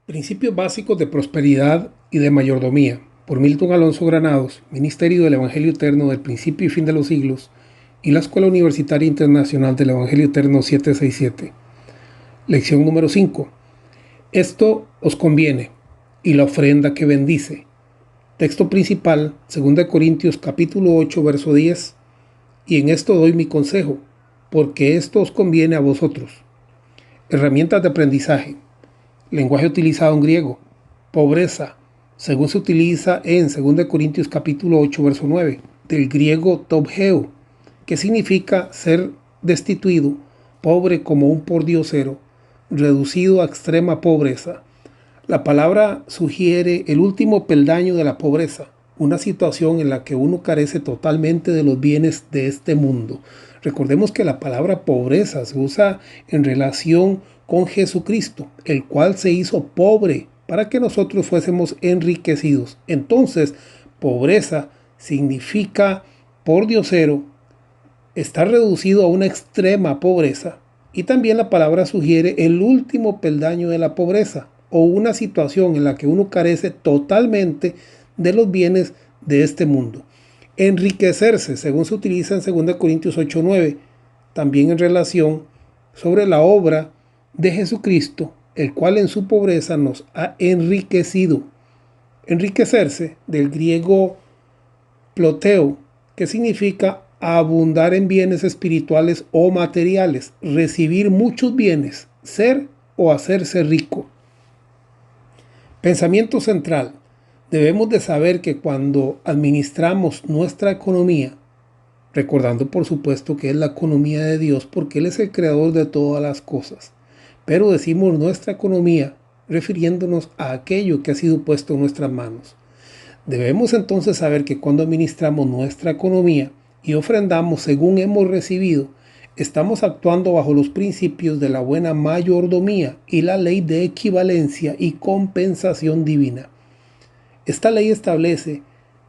Principios básicos de prosperidad y de mayordomía, por Milton Alonso Granados, Ministerio del Evangelio Eterno del Principio y Fin de los Siglos, y la Escuela Universitaria Internacional del Evangelio Eterno 767. Lección número 5. Esto os conviene, y la ofrenda que bendice. Texto principal, 2 Corintios capítulo 8, verso 10. Y en esto doy mi consejo, porque esto os conviene a vosotros. Herramientas de aprendizaje. Lenguaje utilizado en griego. Pobreza, según se utiliza en 2 Corintios capítulo 8, verso 9, del griego tobheu, que significa ser destituido, pobre como un pordiosero, reducido a extrema pobreza. La palabra sugiere el último peldaño de la pobreza, una situación en la que uno carece totalmente de los bienes de este mundo. Recordemos que la palabra pobreza se usa en relación con Jesucristo, el cual se hizo pobre para que nosotros fuésemos enriquecidos. Entonces, pobreza significa pordiosero, estar reducido a una extrema pobreza. Y también la palabra sugiere el último peldaño de la pobreza, o una situación en la que uno carece totalmente de los bienes de este mundo. Enriquecerse, según se utiliza en 2 Corintios 8:9, también en relación sobre la obra de Jesucristo, el cual en su pobreza nos ha enriquecido. Enriquecerse, del griego ploteo, que significa abundar en bienes espirituales o materiales, recibir muchos bienes, ser o hacerse rico. Pensamiento central. Debemos de saber que cuando administramos nuestra economía, recordando por supuesto que es la economía de Dios porque Él es el creador de todas las cosas, pero decimos nuestra economía refiriéndonos a aquello que ha sido puesto en nuestras manos. Debemos entonces saber que cuando administramos nuestra economía y ofrendamos según hemos recibido, estamos actuando bajo los principios de la buena mayordomía y la ley de equivalencia y compensación divina. Esta ley establece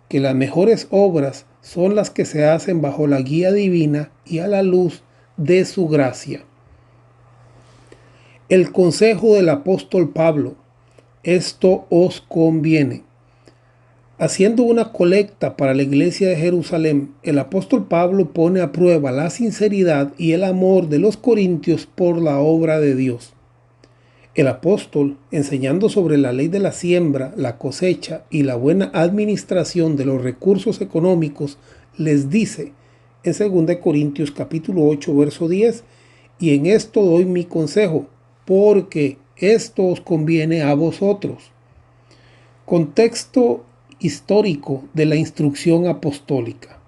que las mejores obras son las que se hacen bajo la guía divina y a la luz de su gracia. El consejo del apóstol Pablo: esto os conviene. Haciendo una colecta para la iglesia de Jerusalén, el apóstol Pablo pone a prueba la sinceridad y el amor de los corintios por la obra de Dios. El apóstol, enseñando sobre la ley de la siembra, la cosecha y la buena administración de los recursos económicos, les dice en 2 Corintios capítulo 8, verso 10, y en esto doy mi consejo, porque esto os conviene a vosotros. Contexto histórico de la instrucción apostólica.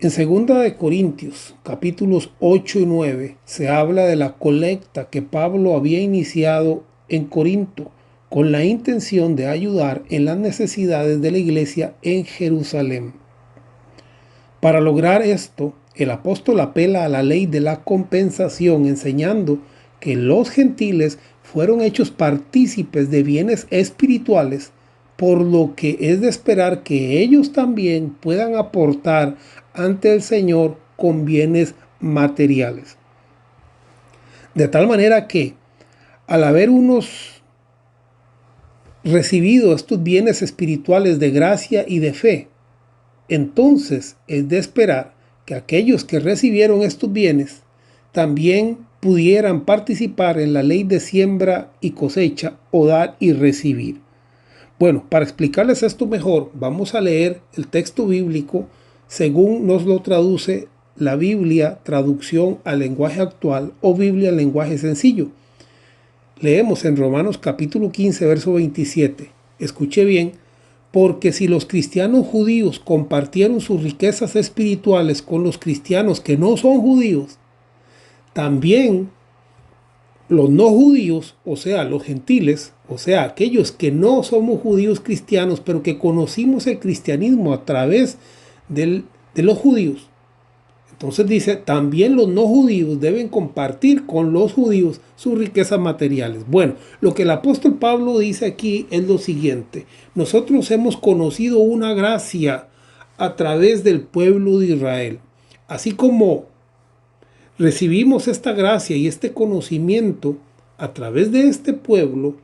En 2 Corintios, capítulos 8 y 9, se habla de la colecta que Pablo había iniciado en Corinto con la intención de ayudar en las necesidades de la iglesia en Jerusalén. Para lograr esto, el apóstol apela a la ley de la compensación, enseñando que los gentiles fueron hechos partícipes de bienes espirituales, por lo que es de esperar que ellos también puedan aportar ante el Señor con bienes materiales. De tal manera que, al haber unos recibido estos bienes espirituales de gracia y de fe, entonces es de esperar que aquellos que recibieron estos bienes también pudieran participar en la ley de siembra y cosecha, o dar y recibir. Bueno, para explicarles esto mejor, vamos a leer el texto bíblico según nos lo traduce la Biblia, traducción al lenguaje actual, o Biblia en lenguaje sencillo. Leemos en Romanos capítulo 15, verso 27. Escuche bien: porque si los cristianos judíos compartieron sus riquezas espirituales con los cristianos que no son judíos, también los no judíos, o sea, los gentiles, o sea, aquellos que no somos judíos cristianos, pero que conocimos el cristianismo a través de los judíos. Entonces dice, también los no judíos deben compartir con los judíos sus riquezas materiales. Bueno, lo que el apóstol Pablo dice aquí es lo siguiente: nosotros hemos conocido una gracia a través del pueblo de Israel. Así como recibimos esta gracia y este conocimiento a través de este pueblo,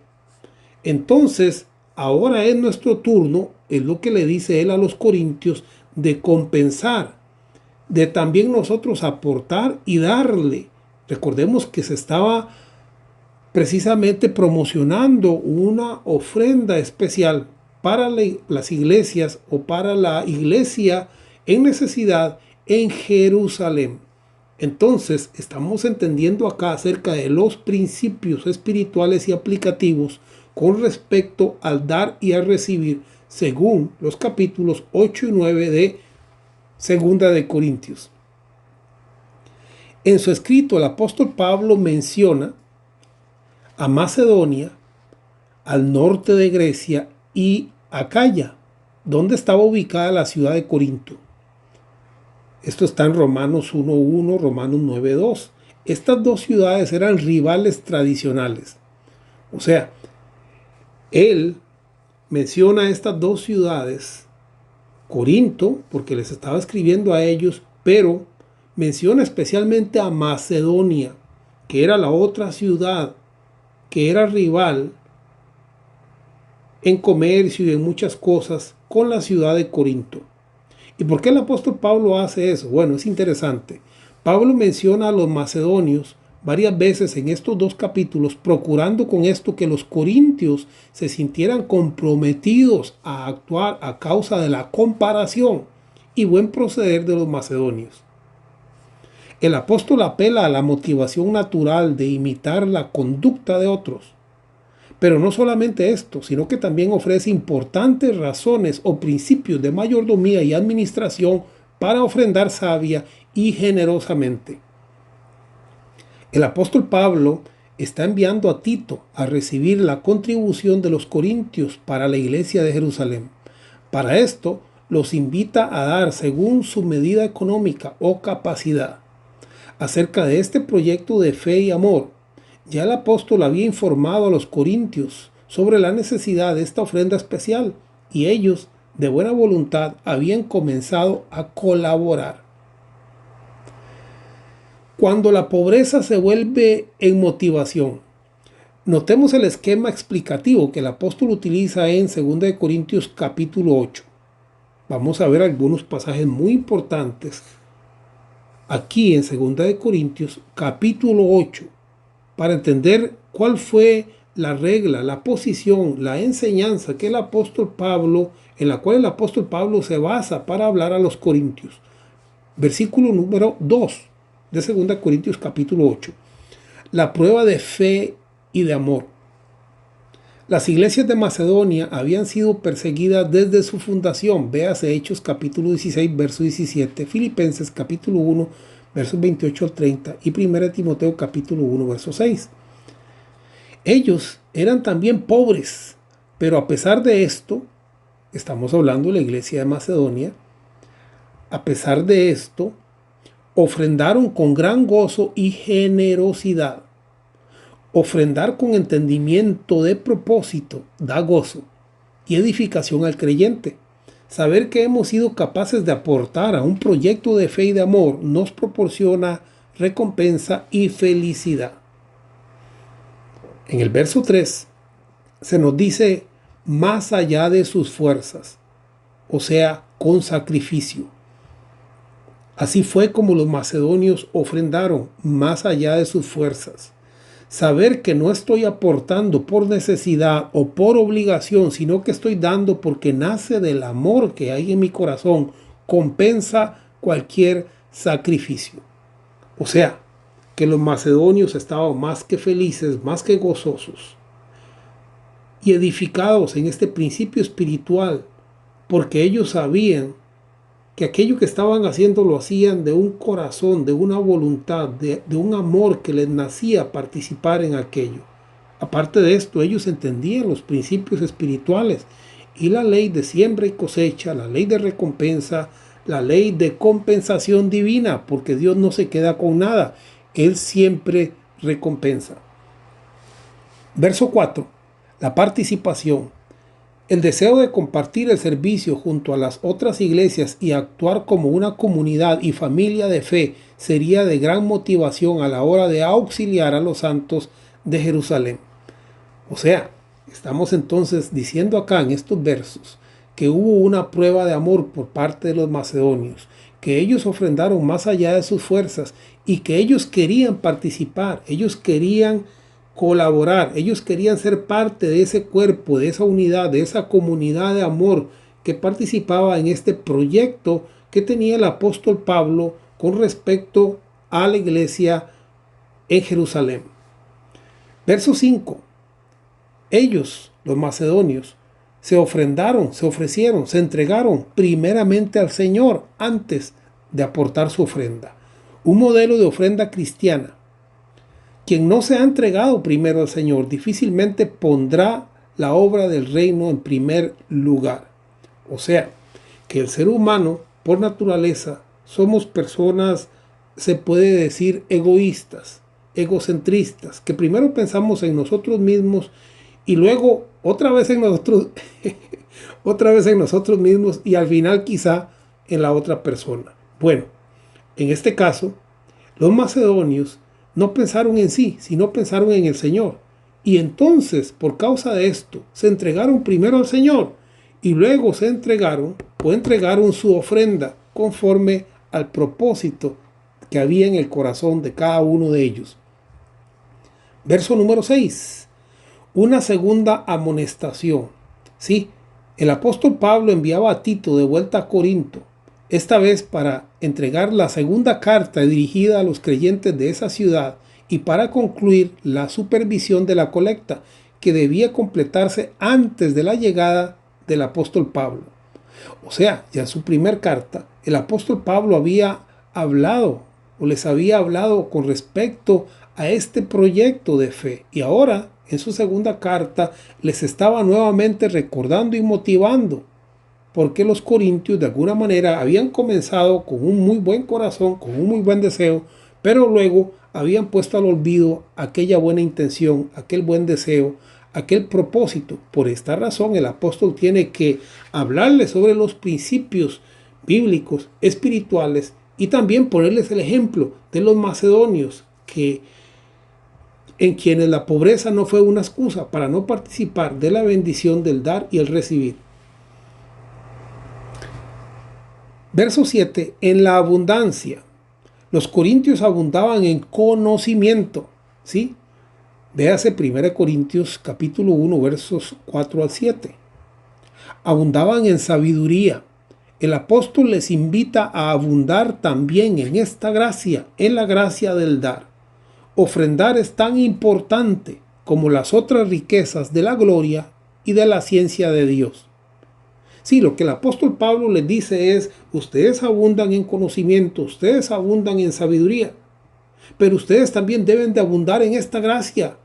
Entonces, ahora es nuestro turno, es lo que le dice él a los corintios, de compensar, de también nosotros aportar y darle. Recordemos que se estaba precisamente promocionando una ofrenda especial para las iglesias o para la iglesia en necesidad en Jerusalén. Entonces, estamos entendiendo acá acerca de los principios espirituales y aplicativos con respecto al dar y al recibir, según los capítulos 8 y 9 de Segunda de Corintios. En su escrito, el apóstol Pablo menciona a Macedonia, al norte de Grecia y Acaya, donde estaba ubicada la ciudad de Corinto. Esto está en Romanos 1:1, Romanos 9:2. Estas dos ciudades eran rivales tradicionales. O sea, él menciona estas dos ciudades, Corinto, porque les estaba escribiendo a ellos, pero menciona especialmente a Macedonia, que era la otra ciudad que era rival en comercio y en muchas cosas con la ciudad de Corinto. ¿Y por qué el apóstol Pablo hace eso? Bueno, es interesante. Pablo menciona a los macedonios varias veces en estos dos capítulos, procurando con esto que los corintios se sintieran comprometidos a actuar a causa de la comparación y buen proceder de los macedonios. El apóstol apela a la motivación natural de imitar la conducta de otros. Pero no solamente esto, sino que también ofrece importantes razones o principios de mayordomía y administración para ofrendar sabia y generosamente. El apóstol Pablo está enviando a Tito a recibir la contribución de los corintios para la iglesia de Jerusalén. Para esto, los invita a dar según su medida económica o capacidad. Acerca de este proyecto de fe y amor, ya el apóstol había informado a los corintios sobre la necesidad de esta ofrenda especial y ellos, de buena voluntad, habían comenzado a colaborar. Cuando la pobreza se vuelve en motivación, notemos el esquema explicativo que el apóstol utiliza en 2 Corintios capítulo 8. Vamos a ver algunos pasajes muy importantes aquí en 2 Corintios capítulo 8 para entender cuál fue la regla, la posición, la enseñanza que el apóstol Pablo, en la cual el apóstol Pablo se basa para hablar a los corintios. Versículo número 2 de 2 Corintios capítulo 8. La prueba de fe y de amor. Las iglesias de Macedonia habían sido perseguidas desde su fundación. Véase Hechos capítulo 16, verso 17, Filipenses capítulo 1, versos 28 al 30 y 1 Timoteo capítulo 1, verso 6. Ellos eran también pobres, pero a pesar de esto, estamos hablando de la iglesia de Macedonia, a pesar de esto, ofrendaron con gran gozo y generosidad. Ofrendar con entendimiento de propósito da gozo y edificación al creyente. Saber que hemos sido capaces de aportar a un proyecto de fe y de amor nos proporciona recompensa y felicidad. En el verso 3 se nos dice más allá de sus fuerzas, o sea, con sacrificio. Así fue como los macedonios ofrendaron más allá de sus fuerzas. Saber que no estoy aportando por necesidad o por obligación, sino que estoy dando porque nace del amor que hay en mi corazón, compensa cualquier sacrificio. O sea, que los macedonios estaban más que felices, más que gozosos y edificados en este principio espiritual, porque ellos sabían que aquello que estaban haciendo lo hacían de un corazón, de una voluntad, de un amor que les nacía participar en aquello. Aparte de esto, ellos entendían los principios espirituales y la ley de siembra y cosecha, la ley de recompensa, la ley de compensación divina, porque Dios no se queda con nada, Él siempre recompensa. Verso 4. La participación. El deseo de compartir el servicio junto a las otras iglesias y actuar como una comunidad y familia de fe sería de gran motivación a la hora de auxiliar a los santos de Jerusalén. O sea, Estamos entonces diciendo acá en estos versos que hubo una prueba de amor por parte de los macedonios, que ellos ofrendaron más allá de sus fuerzas y que ellos querían participar, ellos querían colaborar, ellos querían ser parte de ese cuerpo, de esa unidad, de esa comunidad de amor que participaba en este proyecto que tenía el apóstol Pablo con respecto a la iglesia en Jerusalén. Verso 5. Ellos, los macedonios, se ofrendaron, se ofrecieron, se entregaron primeramente al Señor antes de aportar su ofrenda. Un modelo de ofrenda cristiana. Quien no se ha entregado primero al Señor difícilmente pondrá la obra del reino en primer lugar. O sea, que el ser humano, por naturaleza, somos personas, se puede decir, egoístas, egocentristas, que primero pensamos en nosotros mismos y luego otra vez en nosotros, otra vez en nosotros mismos y al final quizá en la otra persona. Bueno, en este caso, los macedonios no pensaron en sí, sino pensaron en el Señor. Y entonces, por causa de esto, se entregaron primero al Señor y luego se entregaron su ofrenda conforme al propósito que había en el corazón de cada uno de ellos. Verso número 6. Una segunda amonestación. Sí, el apóstol Pablo enviaba a Tito de vuelta a Corinto, esta vez para entregar la segunda carta dirigida a los creyentes de esa ciudad y para concluir la supervisión de la colecta, que debía completarse antes de la llegada del apóstol Pablo. O sea, ya en su primer carta, el apóstol Pablo había hablado o les había hablado con respecto a este proyecto de fe. Y ahora, en su segunda carta, les estaba nuevamente recordando y motivando, porque los corintios de alguna manera habían comenzado con un muy buen corazón, con un muy buen deseo, pero luego habían puesto al olvido aquella buena intención, aquel buen deseo, aquel propósito. Por esta razón el apóstol tiene que hablarles sobre los principios bíblicos, espirituales, y también ponerles el ejemplo de los macedonios, en quienes la pobreza no fue una excusa para no participar de la bendición del dar y el recibir. Verso 7. En la abundancia. Los corintios abundaban en conocimiento. ¿Sí? Véase 1 Corintios capítulo 1 versos 4 al 7. Abundaban en sabiduría. El apóstol les invita a abundar también en esta gracia, en la gracia del dar. Ofrendar es tan importante como las otras riquezas de la gloria y de la ciencia de Dios. Sí, lo que el apóstol Pablo les dice es, ustedes abundan en conocimiento, ustedes abundan en sabiduría, pero ustedes también deben de abundar en esta gracia,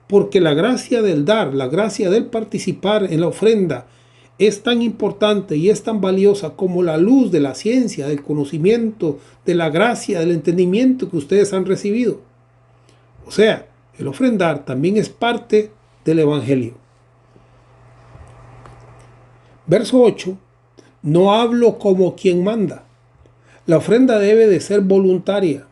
porque la gracia del dar, la gracia del participar en la ofrenda, es tan importante y es tan valiosa como la luz de la ciencia, del conocimiento, de la gracia, del entendimiento que ustedes han recibido. O sea, el ofrendar también es parte del Evangelio. Verso 8. No hablo como quien manda. La ofrenda debe de ser voluntaria.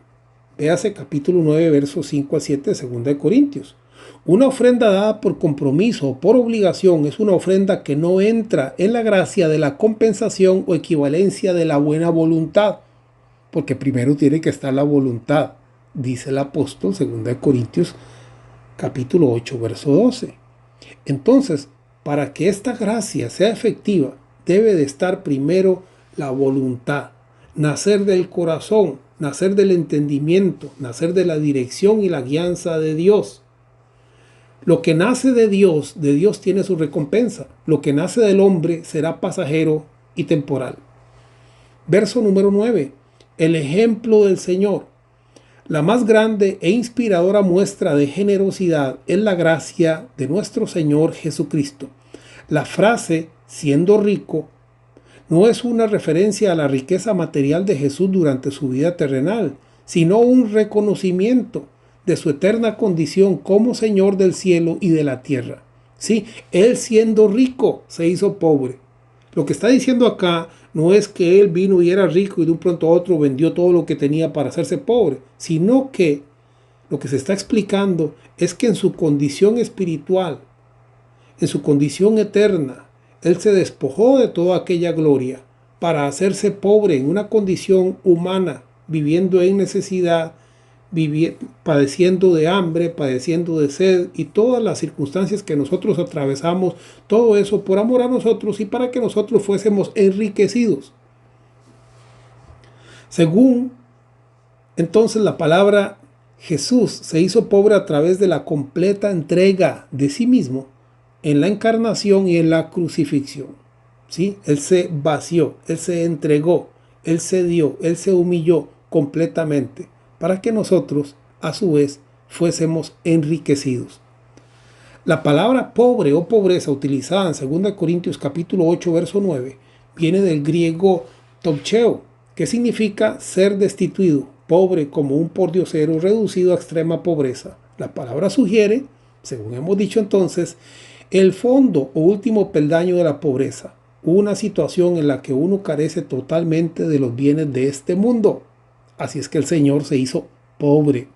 Véase capítulo 9, versos 5 a 7 de 2 de Corintios. Una ofrenda dada por compromiso o por obligación es una ofrenda que no entra en la gracia de la compensación o equivalencia de la buena voluntad, porque primero tiene que estar la voluntad, dice el apóstol 2 de Corintios capítulo 8, verso 12. Entonces, para que esta gracia sea efectiva, debe de estar primero la voluntad, nacer del corazón, nacer del entendimiento, nacer de la dirección y la guianza de Dios. Lo que nace de Dios tiene su recompensa. Lo que nace del hombre será pasajero y temporal. Verso número 9. El ejemplo del Señor. La más grande e inspiradora muestra de generosidad es la gracia de nuestro Señor Jesucristo. La frase, siendo rico, no es una referencia a la riqueza material de Jesús durante su vida terrenal, sino un reconocimiento de su eterna condición como Señor del cielo y de la tierra. Sí, Él siendo rico se hizo pobre. Lo que está diciendo acá no es que Él vino y era rico y de un pronto a otro vendió todo lo que tenía para hacerse pobre, sino que lo que se está explicando es que en su condición espiritual, en su condición eterna, Él se despojó de toda aquella gloria para hacerse pobre en una condición humana, viviendo en necesidad, padeciendo de hambre, padeciendo de sed y todas las circunstancias que nosotros atravesamos, todo eso por amor a nosotros y para que nosotros fuésemos enriquecidos. Según entonces la palabra, Jesús se hizo pobre a través de la completa entrega de sí mismo en la encarnación y en la crucifixión. ¿Sí? Él se vació, Él se entregó, Él se dio, Él se humilló completamente para que nosotros, a su vez, fuésemos enriquecidos. La palabra pobre o pobreza utilizada en 2 Corintios capítulo 8, verso 9, viene del griego topcheo, que significa ser destituido, pobre como un pordiosero reducido a extrema pobreza. La palabra sugiere, según hemos dicho entonces, el fondo o último peldaño de la pobreza, una situación en la que uno carece totalmente de los bienes de este mundo. Así es que el Señor se hizo pobre.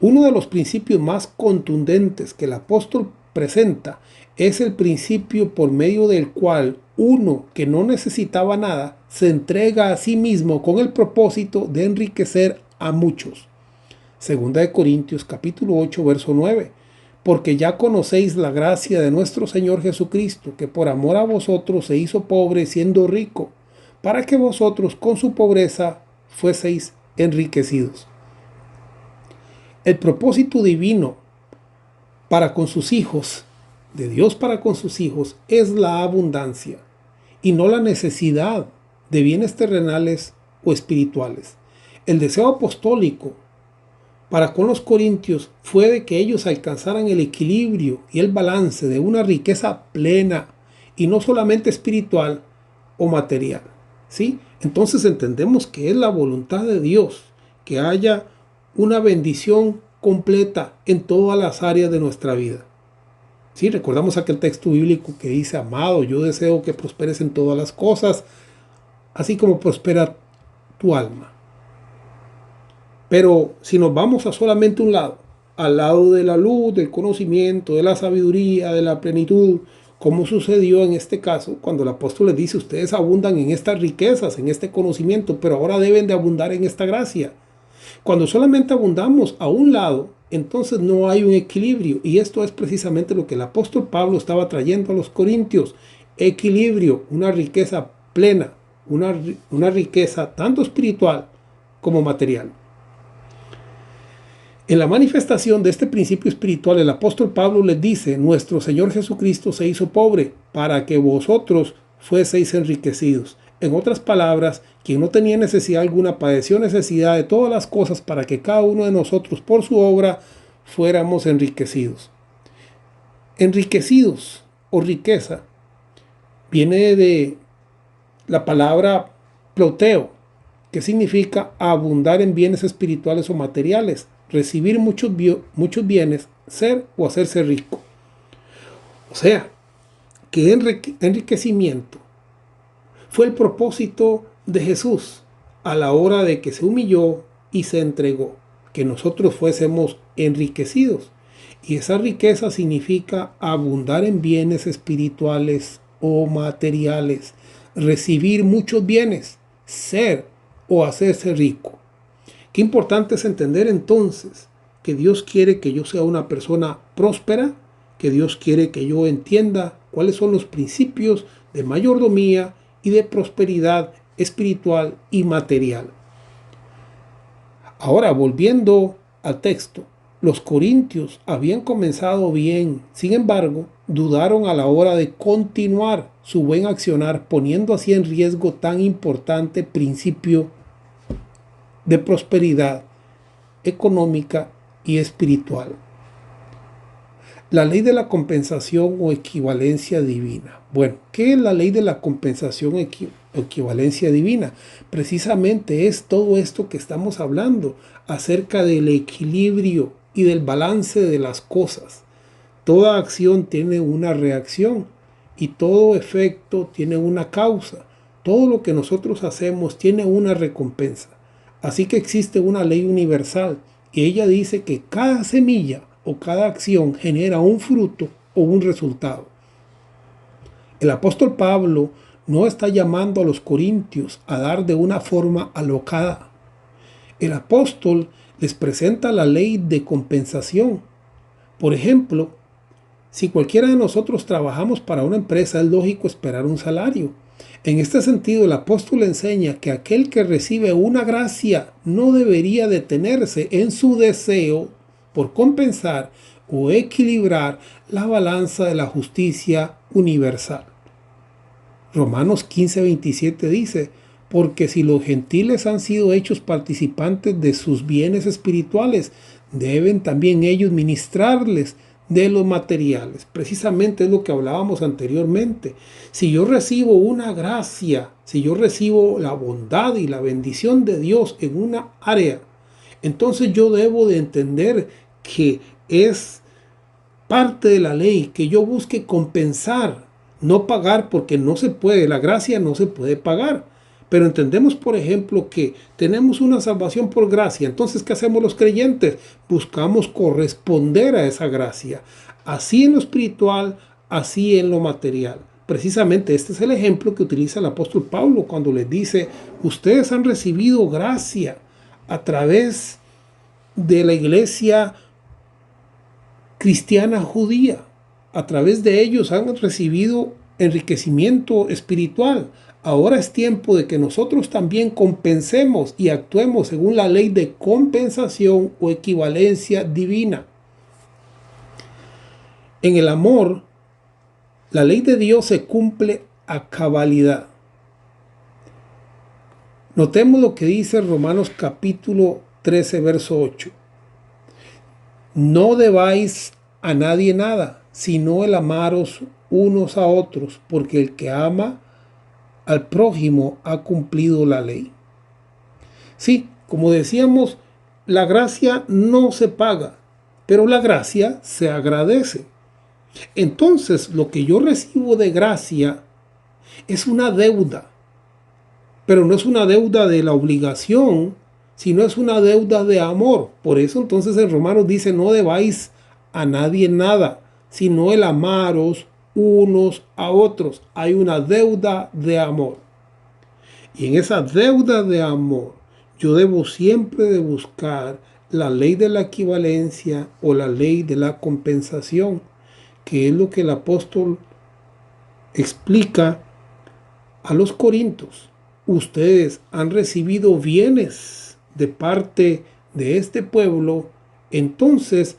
Uno de los principios más contundentes que el apóstol presenta es el principio por medio del cual uno que no necesitaba nada se entrega a sí mismo con el propósito de enriquecer a muchos. Segunda de Corintios capítulo 8 verso 9. Porque ya conocéis la gracia de nuestro Señor Jesucristo, que por amor a vosotros se hizo pobre siendo rico, para que vosotros con su pobreza fueseis enriquecidos. El propósito divino para con sus hijos, de Dios para con sus hijos, es la abundancia y no la necesidad de bienes terrenales o espirituales. El deseo apostólico para con los corintios fue de que ellos alcanzaran el equilibrio y el balance de una riqueza plena y no solamente espiritual o material. ¿Sí? Entonces entendemos que es la voluntad de Dios que haya una bendición completa en todas las áreas de nuestra vida. ¿Sí? Recordamos aquel texto bíblico que dice: amado, yo deseo que prosperes en todas las cosas, así como prospera tu alma. Pero si nos vamos a solamente un lado, al lado de la luz, del conocimiento, de la sabiduría, de la plenitud, como sucedió en este caso, cuando el apóstol les dice: ustedes abundan en estas riquezas, en este conocimiento, pero ahora deben de abundar en esta gracia. Cuando solamente abundamos a un lado, entonces no hay un equilibrio. Y esto es precisamente lo que el apóstol Pablo estaba trayendo a los corintios. Equilibrio, una riqueza plena, una riqueza tanto espiritual como material. En la manifestación de este principio espiritual, el apóstol Pablo les dice: nuestro Señor Jesucristo se hizo pobre para que vosotros fueseis enriquecidos. En otras palabras, quien no tenía necesidad alguna padeció necesidad de todas las cosas para que cada uno de nosotros por su obra fuéramos enriquecidos. Enriquecidos o riqueza viene de la palabra ploteo, que significa abundar en bienes espirituales o materiales, recibir muchos bienes, ser o hacerse rico. O sea, que enriquecimiento fue el propósito de Jesús a la hora de que se humilló y se entregó, que nosotros fuésemos enriquecidos. Y esa riqueza significa abundar en bienes espirituales o materiales, recibir muchos bienes, ser o hacerse rico. Qué importante es entender entonces que Dios quiere que yo sea una persona próspera, que Dios quiere que yo entienda cuáles son los principios de mayordomía y de prosperidad espiritual y material. Ahora, volviendo al texto, los corintios habían comenzado bien, sin embargo, dudaron a la hora de continuar su buen accionar, poniendo así en riesgo tan importante principio de prosperidad económica y espiritual. La ley de la compensación o equivalencia divina. Bueno, ¿qué es la ley de la compensación o equivalencia divina? Precisamente es todo esto que estamos hablando acerca del equilibrio y del balance de las cosas. Toda acción tiene una reacción y todo efecto tiene una causa. Todo lo que nosotros hacemos tiene una recompensa. Así que existe una ley universal y ella dice que cada semilla o cada acción genera un fruto o un resultado. El apóstol Pablo no está llamando a los corintios a dar de una forma alocada. El apóstol les presenta la ley de compensación. Por ejemplo, si cualquiera de nosotros trabajamos para una empresa, es lógico esperar un salario. En este sentido, el apóstol enseña que aquel que recibe una gracia no debería detenerse en su deseo por compensar o equilibrar la balanza de la justicia universal. Romanos 15:27 dice: porque si los gentiles han sido hechos participantes de sus bienes espirituales, deben también ellos ministrarles de los materiales. Precisamente es lo que hablábamos anteriormente. Si yo recibo una gracia, si yo recibo la bondad y la bendición de Dios en una área, entonces yo debo de entender que es parte de la ley que yo busque compensar, no pagar, porque no se puede, la gracia no se puede pagar. Pero entendemos, por ejemplo, que tenemos una salvación por gracia. Entonces, ¿qué hacemos los creyentes? Buscamos corresponder a esa gracia, así en lo espiritual, así en lo material. Precisamente este es el ejemplo que utiliza el apóstol Pablo cuando les dice: ustedes han recibido gracia a través de la iglesia cristiana judía. A través de ellos han recibido enriquecimiento espiritual. Ahora es tiempo de que nosotros también compensemos y actuemos según la ley de compensación o equivalencia divina. En el amor, la ley de Dios se cumple a cabalidad. Notemos lo que dice Romanos capítulo 13, verso 8. No debáis a nadie nada, sino el amaros unos a otros, porque el que ama al prójimo ha cumplido la ley. Sí, como decíamos, la gracia no se paga, pero la gracia se agradece. Entonces, lo que yo recibo de gracia es una deuda, pero no es una deuda de la obligación, sino es una deuda de amor. Por eso entonces en Romanos dice: no debáis a nadie nada, sino el amaros unos a otros. Hay una deuda de amor. Y en esa deuda de amor, yo debo siempre de buscar la ley de la equivalencia o la ley de la compensación, que es lo que el apóstol explica a los corintios. Ustedes han recibido bienes de parte de este pueblo, entonces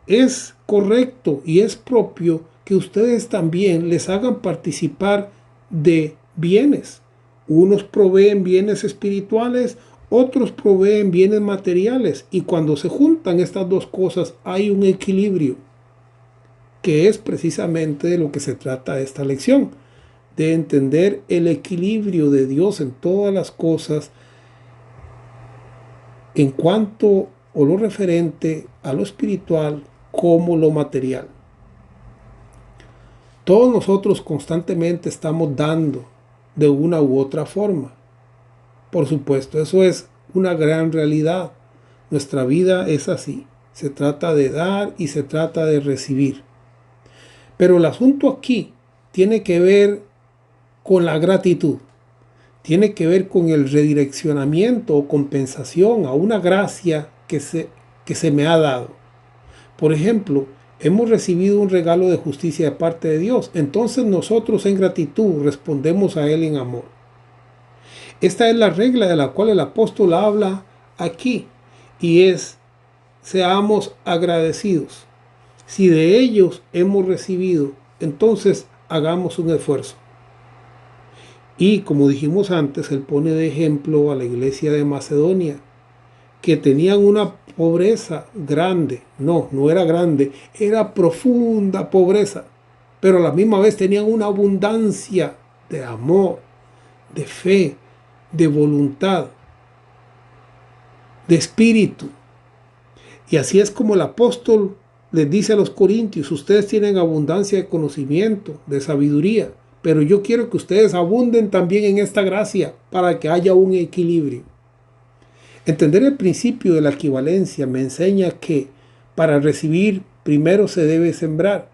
es correcto y es propio que ustedes también les hagan participar de bienes. Unos proveen bienes espirituales, otros proveen bienes materiales, y cuando se juntan estas dos cosas hay un equilibrio, que es precisamente de lo que se trata esta lección, de entender el equilibrio de Dios en todas las cosas en cuanto o lo referente a lo espiritual como lo material. Todos nosotros constantemente estamos dando de una u otra forma. Por supuesto, eso es una gran realidad. Nuestra vida es así. Se trata de dar y se trata de recibir. Pero el asunto aquí tiene que ver con la gratitud. Tiene que ver con el redireccionamiento o compensación a una gracia que se me ha dado. Por ejemplo, hemos recibido un regalo de justicia de parte de Dios. Entonces nosotros en gratitud respondemos a Él en amor. Esta es la regla de la cual el apóstol habla aquí, y es: seamos agradecidos. Si de ellos hemos recibido, entonces hagamos un esfuerzo. Y como dijimos antes, él pone de ejemplo a la iglesia de Macedonia, que tenían una pobreza grande. No era grande, era profunda pobreza, pero a la misma vez tenían una abundancia de amor, de fe, de voluntad, de espíritu. Y así es como el apóstol les dice a los corintios: ustedes tienen abundancia de conocimiento, de sabiduría, pero yo quiero que ustedes abunden también en esta gracia para que haya un equilibrio. Entender el principio de la equivalencia me enseña que para recibir primero se debe sembrar.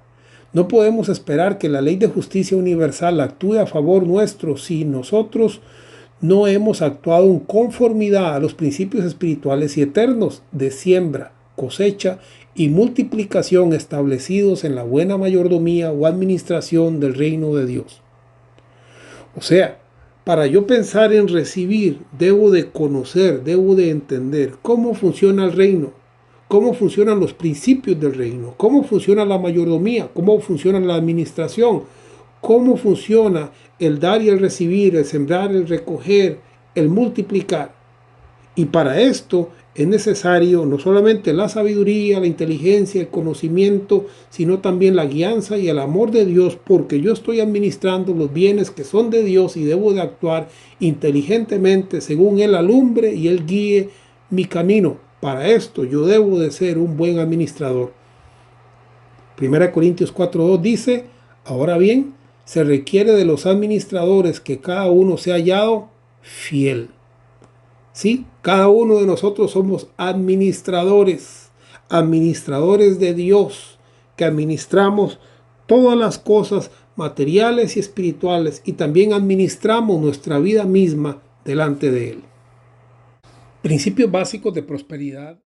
No podemos esperar que la ley de justicia universal actúe a favor nuestro si nosotros no hemos actuado en conformidad a los principios espirituales y eternos de siembra, cosecha y multiplicación establecidos en la buena mayordomía o administración del reino de Dios. O sea, para yo pensar en recibir, debo de conocer, debo de entender cómo funciona el reino, cómo funcionan los principios del reino, cómo funciona la mayordomía, cómo funciona la administración, cómo funciona el dar y el recibir, el sembrar, el recoger, el multiplicar. Y para esto es necesario no solamente la sabiduría, la inteligencia, el conocimiento, sino también la guianza y el amor de Dios, porque yo estoy administrando los bienes que son de Dios y debo de actuar inteligentemente según Él alumbre y Él guíe mi camino. Para esto yo debo de ser un buen administrador. 1 Corintios 4:2 dice, ahora bien, se requiere de los administradores que cada uno sea hallado fiel. ¿Sí? Cada uno de nosotros somos administradores, administradores de Dios, que administramos todas las cosas materiales y espirituales y también administramos nuestra vida misma delante de Él. Principios básicos de prosperidad.